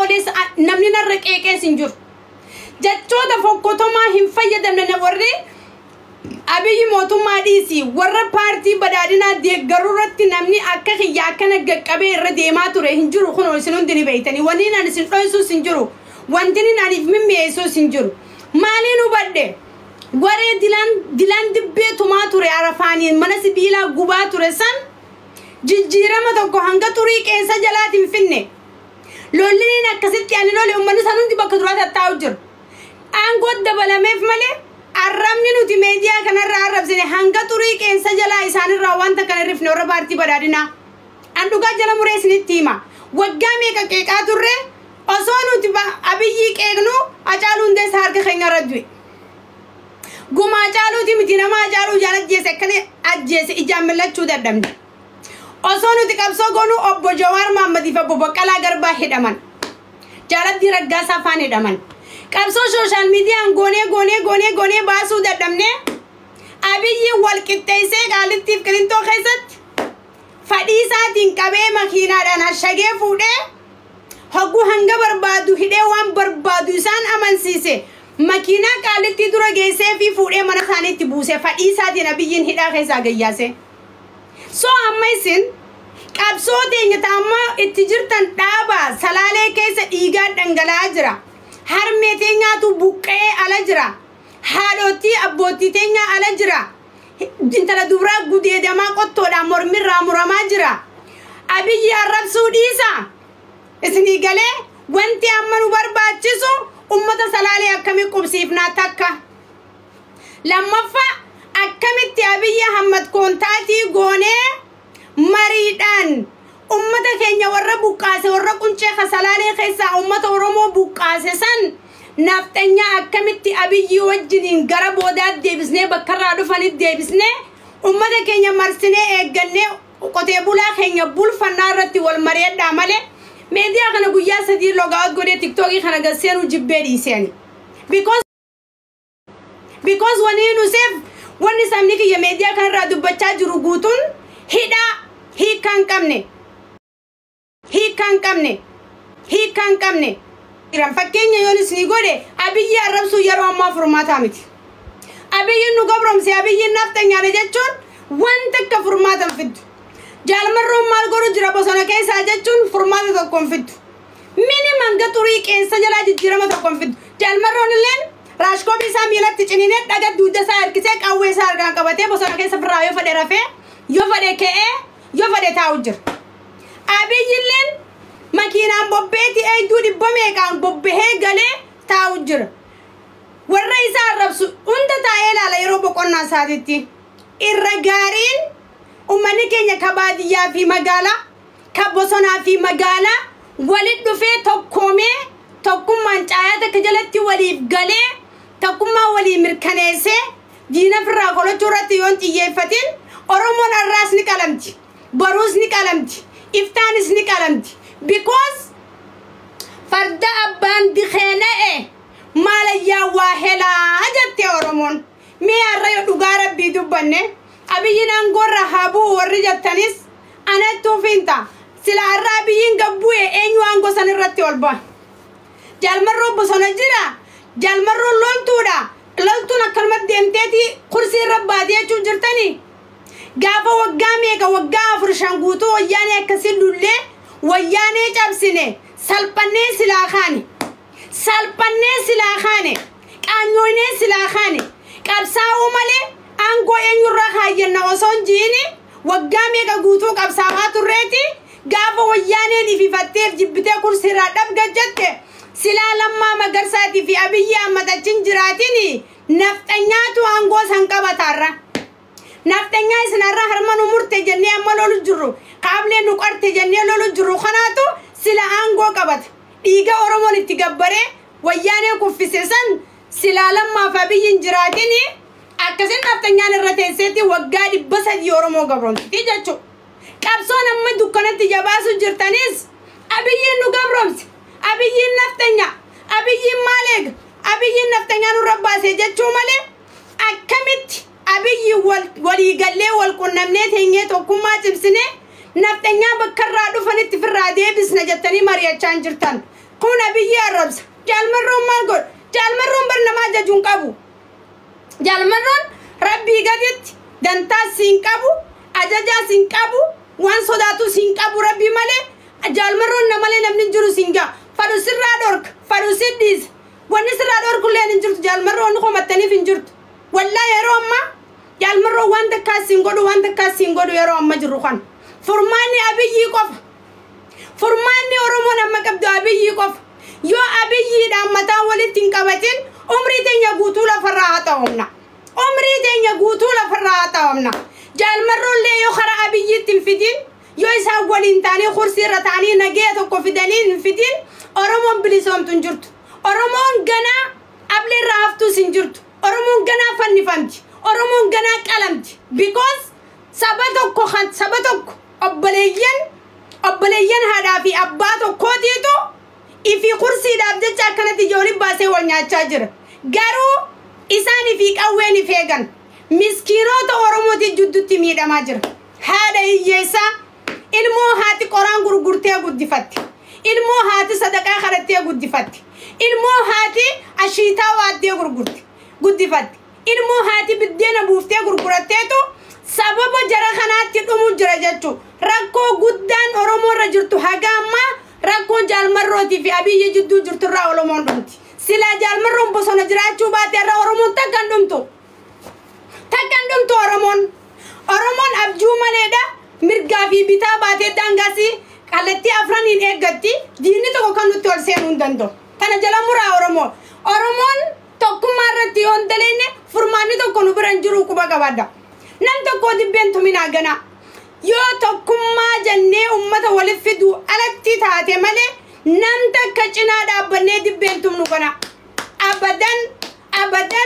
odes namni narqeeqee sinjur jechoota fokkotoma hin fayyadamne warri abiyyi mootummaa dhiisi warra paartii badhaadhinaa deeggaruurratti namni akka xiyyaa akkana gaqqabee irra deemaa ture hin jiru kun isin hundi ni beeytanii wanni naan isin dhoysuu sin jiru wanti naaniif mimmeessuu sin jiru maaliin hubadhe waree dilaan dibbee tumaa ture arafaaniin mana sibiilaa gubaa ture san jijjiirama tokko hanga turii qeensa jalaatiin finne lolliniin akkasitti ani lole ummanni san hundi bakka duraa tattaa'u jiru aangoo dabalameef malee arrabni nuti meediyaa kanarraa arrabsine hanga turii qeensa jalaa isaanirraa wanta kana rifne warra paartii badhaadhinaa an dhugaa jala muree isinitti hima waggaa meeqa qeeqaa turre osoo nuti abiyyii qeeqnu Hacaaluu Hundeessaa harka keenya irra du'e guma Hacaaluuti miti nama Hacaaluu jaalajjeese akkana ajjeese ijaan millachuu dadhabne osoo nuti qabsoo goonu obbo Jawaar Mahammadiif obbo Baqqalaa Garbaa hidhaman Jaaladdi Raggaasaa faan hidhaman qabsoo social media goonee baasuu dadhabne abiyyi wal qixxeessee qaalittiif qilintoo keessatti fadhii isaatiin qabee makiinaadhaan hashagee fuudhee hogguu hanga barbaadu hidhee waan barbaadu isaan amansiise makiinaa qaalittii dura geessee fi fuudhee mana isaaniitti buuse fadhii isaatiin abiyyiin hidhaa keessaa gayyaase so amma isin qabsoo teenya amma itti jirtan dhaaba salaalee keessa dhiigaa dhangala'aa jira harmee teenyaatu buqqee ala jira haadhotii abbootii teenyaa ala jira intala dubraa gudeedamaa qottoodhaan mormirraa muramaa jira abiyyi arrabsuu dhiisa isinii galee wanti amma nu barbaachisu ummata salaalee akkamii qubsiifnaa takka lammaffaa akkamitti abiyyi Ahmad koontaatii goonee mariidhaan ummata keenya warra buqqaase warra quncee salaalee keessaa ummata Oromoo buqqaase san naftanyaa akkamitti abiyyi wajjiniin gara boodaatti deebisnee bakkarraa dhufanitti deebisnee ummata keenya marsinee eeggannee qotee bulaa keenya bulfannaa irratti wal mari'adhaa malee meediyaa kana guyyaa sadii logaawat godhee TikTokii kana gasseenu jibbee dhiiseen because wani nusef wanni sabni kiyya meediyaa kanarraa dubbachaa jiru guutuun hidhaa hiikaan qabne iran fakkeenya yoon isinii godhe abiyyi arrabsuu yeroo ammaa furmaataa miti abiyyiin nu gabromse abiyyiin naftanyaadha jechuun wanta akka furmaatan fiddu jaalmarroon maal godhu jira bosona keessaa jechuun furmaata tokkoon fiddu miniman gaturii qeensa jalaa jijjiirama tokkoon fiddu jaalmarroon illeen raashkoobii isaa miilatti ciniinee dhaga duuda isaa harkisee qawwee isaa harkaan qabatee bosona keessa firraa yoo fedhe rafee yoo fedhe ka'ee yoo fedhe taa'u jira abiyyi illeen makiinaan bobbeeti eeyduu dhibba meeqaan bobbehee galee taa'u jira warra isaa arrabsu hunda taa'ee ilaala yeroo boqonnaa isaatiitti irra gaariin ummanni keenya ka baadiyyaa fi magaalaa ka bosonaa fi magaalaa walitti dhufee tokkoomee tokkummaan caayaa takka jalatti waliif galee tokkummaa walii mirkaneessee diina firraa kolachuu irratti yoon xiyyeeffatin Oromoon har'aas ni qalamti boruus ni qalamti iftaanis ni qalamti because farda abbaan dikeena'e maalayyaa waa helaa jette Oromoon mee har'a dhugaa rabbii dubbanne abiyyiin aangorra habuu warri jettanis anattuu finta sila har'a abiyyiin gabbu'e eenyu aangoo san irratti ol ba'a jaalmarroo bosona jira jaalmarroo loltuun akkanumatti deemteeti kursii irra baatee jechuu jirtanii gaafa waggaa meeqa waggaa 4 shan guutuu wayyaanee akkasii lullee wayyaanee cabsine salphannee silaa kaane qaanyoonee silaa kaane qabsaa'uu malee aangoo eenyurraa kaayyanna osoon jiini waggaa meeqa guutuu qabsaa'aa turreeti gaafa wayyaaneen ififatteef jibbitee kursiirraa dhabga jette silaa Lammaa Magarsaatii fi Abiyyi Ahmad achiin jiraatini naftanyaatu aangoo san qabataarra naftanyaa isinarraa harma nu murte jennee amma lolu jirru qaablee nu qarte jennee lolu jirru kanaatu sila aangoo qabata dhiiga Oromoon itti gabbaree wayyaanee kuffise san silaa Lammaa fi Abiyyiin jiraatini akkasin naftanyaan irra teesseeti waggaa 300 Oromoo gabromsiti jechuudha qabsoon amma dukkanatti jabaasu jirtanis Abiyyiin nu gabromse abiyyiin naftanya abiyyiin maaleeg abiyyiin naftanyaan nurra baasee jechuu malee akkamitti abiyyi walii gallee wal qunnamnee teenyee tokkummaa cimsine naftanyaa bakkarraa dhufanitti firraa deebisna jettanii mari'achaa jirtan كون أبي الربس جال مرون ما قول جال مرون برنامج جون كابو جال مرون ربي قدت دنتا سينكابو أجاجا سينكابو وان صداتو سينكابو ربي ماله جال مرون نماله نمن جرو سينكا فروسير رادورك فروسير ديز ونسير رادورك كلنا نجرت جال مرون نخو متني في نجرت والله يا روما جال مرون وان دكاسين قدو يا روما جروخان فرماني أبي يقف فرماني أرومون أما كبدو أبي يقف يو أبي يدامتا ولتين كبتين عمري تنيا قوتولا فراهاتهمنا عمري تنيا قوتولا فراهاتهمنا جال مرون لي يخرى أبي يتنفدين يو يساق ولينتاني خرسي رتاني نجيتو كفدانين نفدين أرومون بليسون تنجرت أرومون غنا قبل رافتو سنجرت أرومون غنا فنفمتي أرومون غنا كلمتي because سبتوك أبليين هذا في أباتو كوديتو إفي كرسي دابدة كانت يجوري باسي والنياتشاجر غارو إساني فيك أويني فيغان مسكينو تورمو دي جدو تميدا ماجر هذا يسا إلمو هاتي قرآن غرغرتيا قد فاتي إلمو هاتي صدقاء خرطيا قد فاتي إلمو هاتي أشيطا واديا غرغرتي قد فاتي إلمو هاتي بدينا بوفتيا غرغرتيتو سبب جرخانات تدومو جرجتو ركو قدان أرومو رجرتو هاقاما ركو جال مروتي في أبي يجدو جرتو راولو موندومتي سلا جال مرون بسونا جراتو باتي را أرومون تاكندومتو أرومون أبجو ماليدا مرقا في بيتا باتي دانغاسي قالتي أفرانين إيقاتي ديني توقو كانو تولسينون دندو تانا جلا مرا أرومون توقو مارتي هندليني فرماني توقو نبرانجرو كوبا قوادا نمتو كودي بنتو من أغنى يو توقما جنة أمتا ولفدو ألتي تاتي مالي نمتا كچنا دابني دي بنتو منغنى أبداً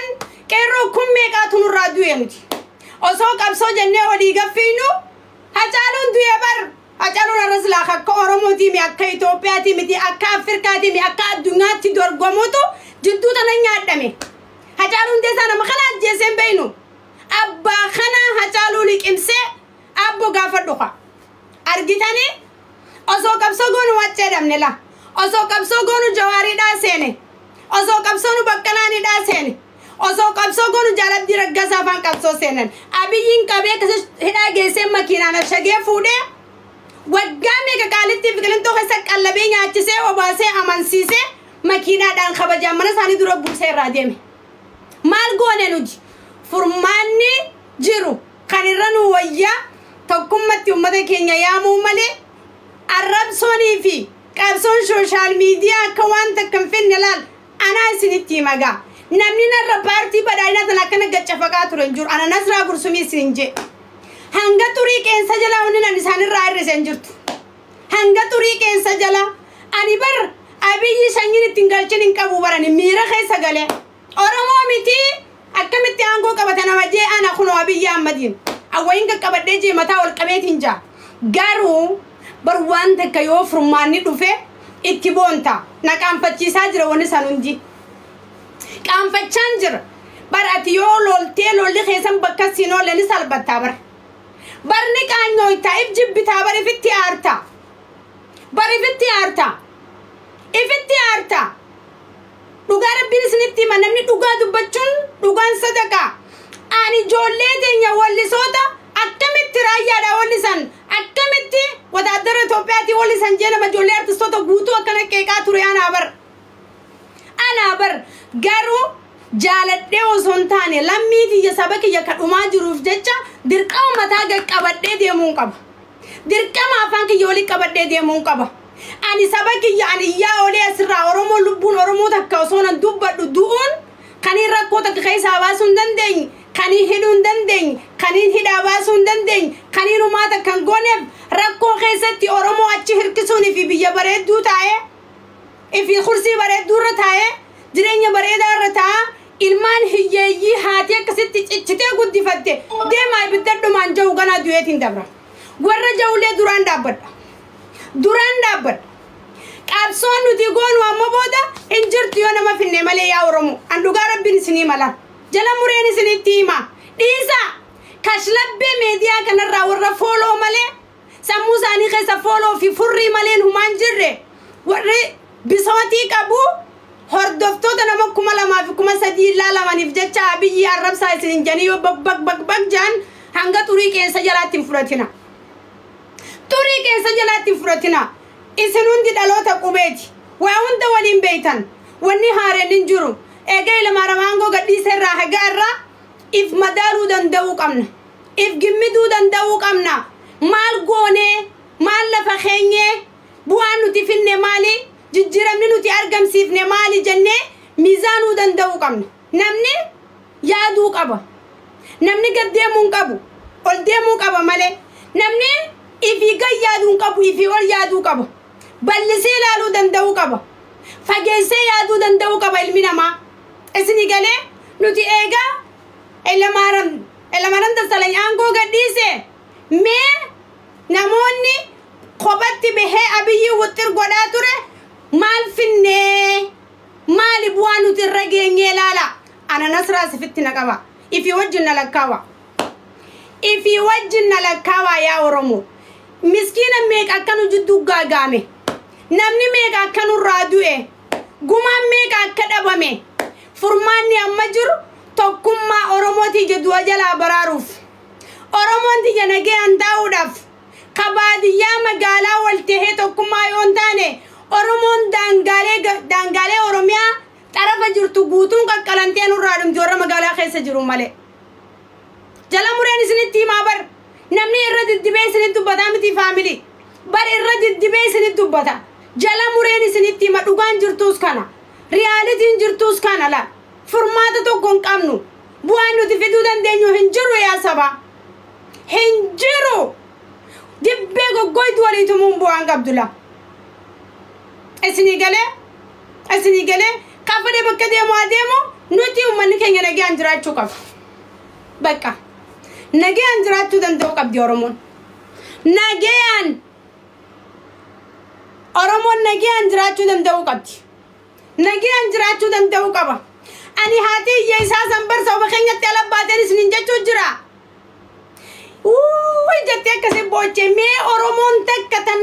كيرو كم ميقاتو نرادو يمتي أسوك أبسو جنة وليغا فينو هجالون دوية بر هجالون الرسل أخاك أورمو تيمي أكا إتوبيا تيمي أكا أفريكا تيمي أكا الدنيا تدور قوموتو جدو تنيني أدامي هجالون دي سانا مخلات جيسين بينو أبا خنا هجالو لك إمسي أبو غافر دوخا أرغيتاني أسوك أبسو غونو واتشي دمنلا أسوك أبسو غونو جواري دا سيني أسوك أبسو نبكلاني دا سيني أسوك أبسو غونو جالب دي رقصا فان كبسو سينن أبي ينكبه كسش هنا جيسين مكينا نفشاقه فوده وقامي كالتي فكلن تو خسك اللبين ياتشسي وباسي أمانسيسي مكينا دان خبجا منساني درو بوسي راديمي مال غوني نوجي فرماني جيرو خانيرانو ويا تقومتي أمدا كينيا يامو مالي الرب سوني في كابسون سوشال ميديا كوان تكنفين نلال أنا سنتي مغا نمنينا الربارتي بداينا تنكنا قچفقات رنجور أنا نسرا برسومي سنجي هنگا طريق إنسا جلا وننا نسان الرائر رسنجرت هنگا طريق إنسا جلا أني بر أبي يشانجين تنگلچن انكا بوبراني ميرا خيسا غالي أورمو ميتي أكمتي أنغو كبتنا وجي أنا خنو أبي يامدين أوينك كبتي جي متا والقبيتين جا غارو بروان تكيو فرماني دوفي اتبونتا نكام فتشي ساجر ونسانونجي كام فتشانجر براتيو لولتي لولي خيسان بكاسينو لنسال بتابر برنك عنو يتايب جب بتابر إفتي آرتا بر إفتي آرتا دوغا ربي نسنتي ما نمني دوغا دبچون دوغان صدقا آني جولي دنيا والي صوتا أكتمت رايا دا والي سن أكتمت ودادر توبياتي والي سن جينا ما جولي ارتستوتا غوتو أكنا كيكا توري أنا بر غارو جالدي وسونتاني لميتي يسابك يكدوما جروف جچا درقام متا قبدي ديمون قبا درقام افانك يولي قبدي ديمون قبا اني سابك يعني يا اولي اسرا اورمو لبون اورمو تكوسون دوبدو دوون كاني ركوتك خيسا باسون دندين كاني هدون دندين كاني هدا باسون دندين كاني روماتا كان غونب ركو خيستي اورمو اچ هركسوني في بيا بريد دو تاي في خرسي بريد دور تاي جرينيا بريد رتا ilman hiyeyi hatiya kasiti ciccite guddi fatte dema ibiddo manjaw gana duyetin dabra warra jawle duran dabbad qabson nuti gonu amma boda injirtu yona ma finne male ya oromo anduga rabbin sini mala jala mureni sini tima disa kashlabbe media kana warra follow male samusani khesa follow fi furri malen human jirre warre بصوتي كابو هردفتو تنام كملا ما في كم سدي لا لا ما نفجع شعبي عرب سايسين جانيو بق جان هنگا طريق إنسجالات تفرتنا طريق إنسجالات تفرتنا إسنون دي دلوتا قبيت وعون دوالين بيتان والنهار ننجرو إجاي لما رمانغو قد يسرع هجارة إف مدارو دندوق أمنا إف جمدو دندوق أمنا مال قوني مال لفخيني بوانو تفني مالي ججرم ننو تأرقم سيفني مالي جنة ميزانو دندوق أمنا نمني يادو قبا نمني قديمون قبو قديمون قبا مالي نمني إفي قيادون قبو إفي واليادو قبا بلسي لالو دندوق قبا فجيسي يادو دندوق قبا المنما اسني قالي نوتي ايغا الا مارن دسالين انغو غديسه مي نموني خبطت به ابي وتر غداتره مال فني مال بوانو ترغي لالا انا نصر سفتنا قبا if you wajjina lakawa ya oromo miskina mek akanu jiddu gagame namni mek akanu radue guma mek akadabame furmani amajur tokkumma oromoti jeddu ajala bararuf oromonti janage andaudaf kabadiya magala waltehe tokkumma yontane oromon dangale oromia tarafa jirtu gutun kakkalantenu radum jorra magala khessa jiru male jala mureni siniti mabar namni irrad dibe sinitu badamti family bar irrad dibe sinitu bada jala mureni siniti madugan jirtus kana reality jirtus kana la formata to gon kamnu buanu tifidu dan denyo hinjuru ya saba hinjuru dibbe go goyd wali to mum buang abdullah asini gale kafade bakkade mo ademo noti umman kenya nagi anjra chukaf baka nagi anjra tu dan do kab dioromon nagian oromon nagi anjra tu dan do kab nagi anjra tu dan do kaba ani hati yesa sambar so bakenya talabaten isninja chujra jate kase boche me oromon takkatan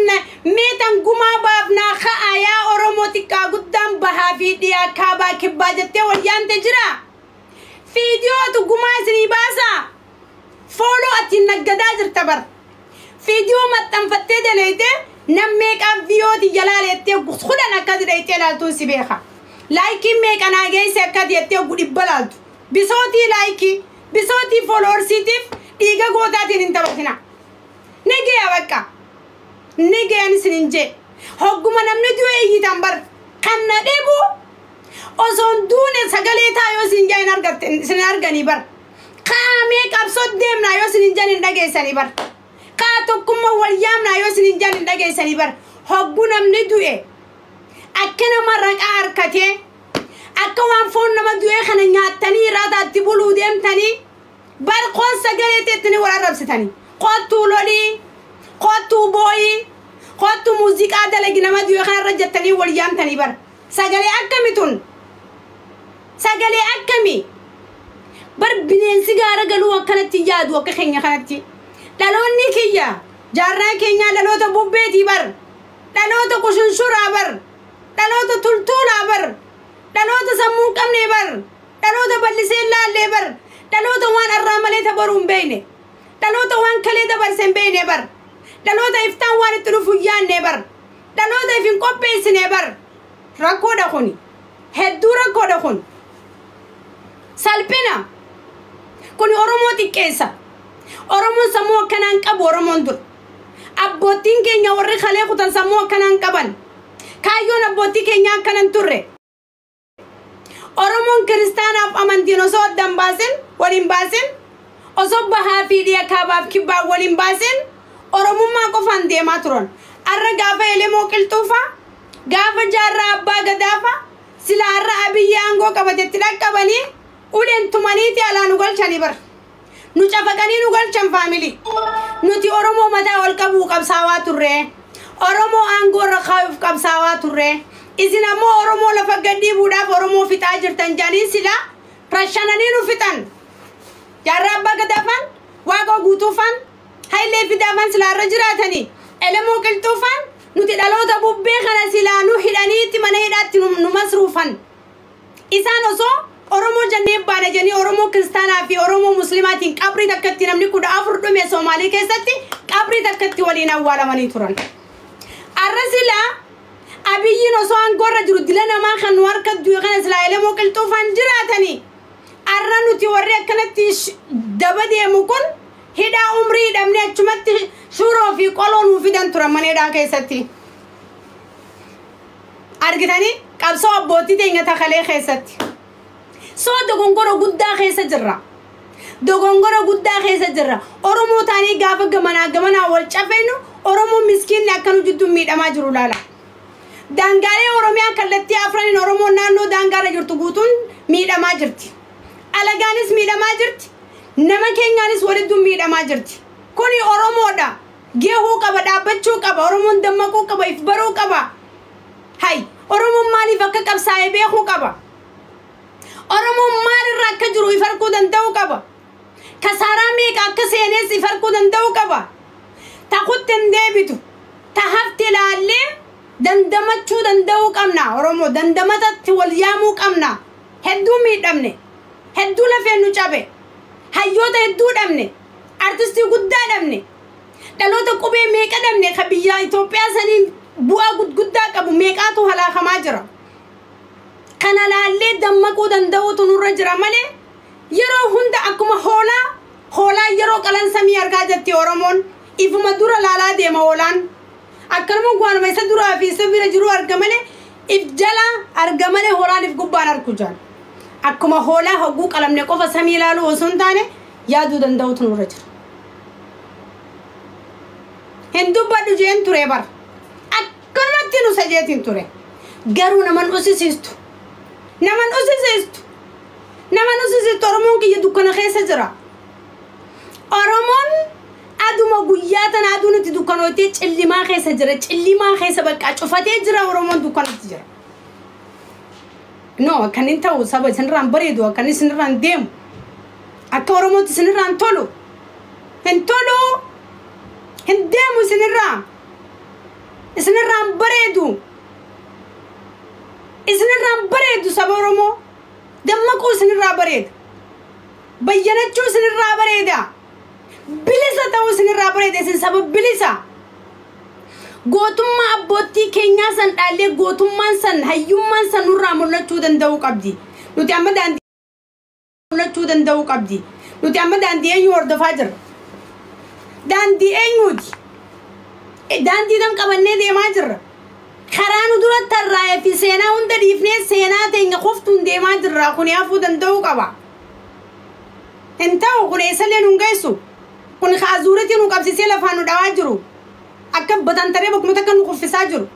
me tanguma babna khaaya oromotika guddam baha video kaba kibba jate walyante jira video tu guma sini basa follow atin nagada jirtabar video matam fatte delete namme ka video di jalalete khuda nakadreete la to sibeha like me kana gay sekadete gudi balad bisoti followers sitif diga godatin intabatina nege awaka nege ansininje hogguma namne duwe yitambar kanna debu ozon dune sagale tayo sinjain argani bar kame kapsod dem na yo sinjan indage sani bar ka tokkuma walyam na yo sinjan indage sani bar hoggu namne duwe akkana maraka arkate akwan fon nama duwe khana nyatani rada tibulu dem tani bar qon sagale tetni wala rabsitani قطو لولي قطو بوي قطو موسيقى دلقي نما ديو خان رجتني وليام تاني بر ساقالي أكمي بر بنين سيغارة قلوا وكانت تجاد وكخيني خانتي لالوني كيا جارنا كينيا لالو تبوبيتي بر لالو تقشنشورا بر لالو تطلطولا بر لالو تسمون كمني بر لالو تبلسين لالي بر لالو توان الراملي تبرون بيني دلوتا وان كلي دبر سنبي نبر دلوتا افتان وان تلوفيان نبر دلوتا فين كوبيس نبر راكودا خوني هدو راكودا خون سالبنا كوني أروموتي كيسا أرومون سموه كنان كابو أرومون دور أبوتين كينيا وري خليقو تنسموه كنان كابان كايون أبوتي كينيا كنان توري أرومون كريستان أب أمان دينوسو دنباسن ولنباسن أصبها في ديا كاباب كبا ولنباسن أرومما كفان دي ماترون أرى غافة إلمو كالتوفا غافة جارة أبا غدافة سلا أرى أبي يانغو كبتتلاك كباني ولن تمانيتي على نغل شانيبر نوچافقاني نغل شان فاميلي نوتي أرومو مدى والكبو كبساوات الرئي أرومو آنغو رخاوف كبساوات الرئي إذن أمو أرومو لفقدي بوداف أرومو في تاجر تنجاني سلا رشانانينو فتن جارة أبا غدافان واقو غوتوفان هاي اللي في دافان سلا رجراتني إلمو كالتوفان nuti dhaloota bubbee kana silaa nu hidhaniitti mana hidhaatti nu masruufan isaan osoo Oromoo jannee baana janii Oromoo kiristaanaa fi Oromoo muslimaatiin qabrii takkatti namni 14 dhume Soomaalii keessatti qabrii takkatti waliin awwaalamanii turan arrasila abiyyiin osoo angorra jiru dila namaa kan nu harka du'e kana Israa'elee moqilxuufan jiraatanii arra nuti warri akkanatti daba deemu kun hidhaa umrii dhabne achumatti shuroo fi qoloo nu fidan turan maneedhaa keessatti argitanii qabsoo abbootii teenya takalee keessatti soo dogongora guddaa keessa jirra dogongora guddaa keessa jirra Oromoo taanii gaafa gamanaa wal cafeenu Oromoo miskiinni akkanu jidduu miidhamaa jiru laala daangaalee Oromiyaa kallattii afraniin Oromoo naannoo daangaarra jirtu guutuun miidhamaa jirti alagaanis miidhamaa jirti nama keenyaanis walitti miidhamaa jirti kuni Oromoodha geehuu qaba dhaabbachuu qaba Oromoon dammaquu qaba if baruu qaba hay Oromoon maaliif akka qabsaa'ee beekuu qaba Oromoon maalirraa akka jiru if arguu danda'uu qaba kasaaraa meeqa akka seenes if arguu danda'uu qaba taqutti hin deebitu tahafti ilaallee dandamachuu danda'uu qabna Oromoo dandamatatti wal yaamuu qabna hedduu miidhamne hedduu lafeen nu cabe hayyoota hedduu dhabne artistii guddaa dhabne dhaloota qubee meeqa dhabne ka biyya Itoophiyaa saniin bu'aa guddaa qabu meeqaatu halaakamaa jira kana laallee dammaquu danda'uutu nurra jira malee yeroo hunda akkuma hoolaa yeroo qalansamii argaa jirti Oromoon ifuma dura laalaa deema hoolaan akkanuma guwaanuma isa duraa fi isa bira jiru arga malee if jala arga malee hoolaan if gubbaan argu jaan akkuma hoolaa hogguu qalamne qofa samii ilaaluu osoo hin taane yaaduu danda'uutu nurra jira hin dubbadhu jeen ture bar akkanumatti nu sajeetiin ture garuu naman usisiistu Oromoon kiyya dukkana keessa jira Oromoon aduma guyyaa tan aduun itti dukkanootee cillimaa keessa jira cillimaa keessa bakka cufatee jira Oromoon dukkanatti jira no kan hin ta'u saba isinirraan bareedu kan isinirraan deemu akka Oromootti isinirraan tolu hin deemu isinirraan bareedu saba Oromoo dammaquu isinirraa bareeda bayyanachuu isinirraa bareeda bilisa ta'uu isinirraa bareeda isin saba bilisa gootummaa abbootii keenyaa san dhaalee gootummaan san hayyummaan san nurraa mul'achuu danda'uu qabdi nuti amma daandii mul'achuu danda'uu qabdi nuti amma daandii eenyu hordofaa jirra daandii eenyuuti daandii tam qabannee deemaa jirra karaa nu dura tarraa'ee fi seenaa hunda dhiifnee seenaa teenya qoftuun deemaa jirra kun hafuu danda'uu qaba hin ta'u kun eessallee nu geessu kun kaazuuritti nu qabsisee lafaan nu dhawaa jiru akka batantaree bokkuma takka nu kuffisaa jiru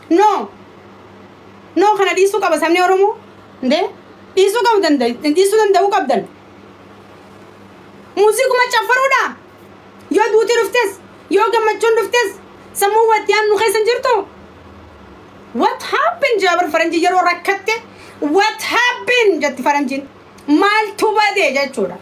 no kana dhiisuu qaba sabni Oromoo dhiisuu danda'uu qabdan muuziquma caffaruudha yoo duutii dhuftes yoo gammachuun dhuftes sammuu wattiyaan nu keessan jirtu what happened jaabar faranjii yeroo rakkatte what happened jetti faranjiin maaltu badee jechuudha